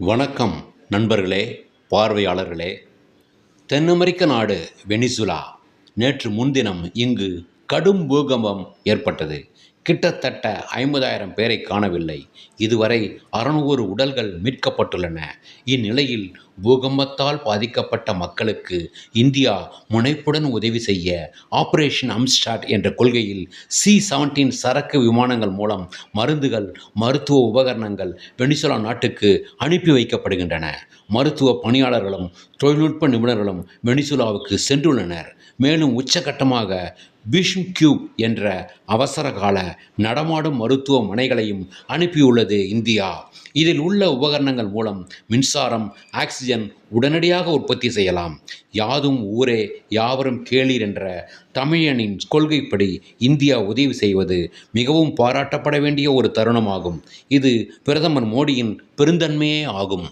வணக்கம் நண்பர்களே, பார்வையாளர்களே. தென் அமெரிக்க நாடு வெனிசுலா நேற்று முன்தினம் இங்கு கடும் பூகம்பம் ஏற்பட்டது. கிட்டத்தட்ட 50,000 பேரை காணவில்லை. இதுவரை 600 உடல்கள் மீட்கப்பட்டுள்ளன. இந்நிலையில் பூகம்பத்தால் பாதிக்கப்பட்ட மக்களுக்கு இந்தியா முனைப்புடன் உதவி செய்ய ஆபரேஷன் அம்ஸ்டாட் என்ற கொள்கையில் C-17 சரக்கு விமானங்கள் மூலம் மருந்துகள், மருத்துவ உபகரணங்கள் வெனிசுலா நாட்டுக்கு அனுப்பி வைக்கப்படுகின்றன. மருத்துவ பணியாளர்களும் தொழில்நுட்ப நிபுணர்களும் வெனிசுலாவுக்கு சென்றுள்ளனர். மேலும் உச்சகட்டமாக பீஷ்ம் கியூப் என்ற அவசரகால நடமாடும் மருத்துவமனைகளையும் அனுப்பியுள்ளது இந்தியா. இதில் உள்ள உபகரணங்கள் மூலம் மின்சாரம், ஆக்சிஜன் உடனடியாக உற்பத்தி செய்யலாம். யாதும் ஊரே யாவரும் கேளீர் என்ற தமிழனின் கொள்கைப்படி இந்தியா உதவி செய்வது மிகவும் பாராட்டப்பட வேண்டிய ஒரு தருணமாகும். இது பிரதமர் மோடியின் பெருந்தன்மையே ஆகும்.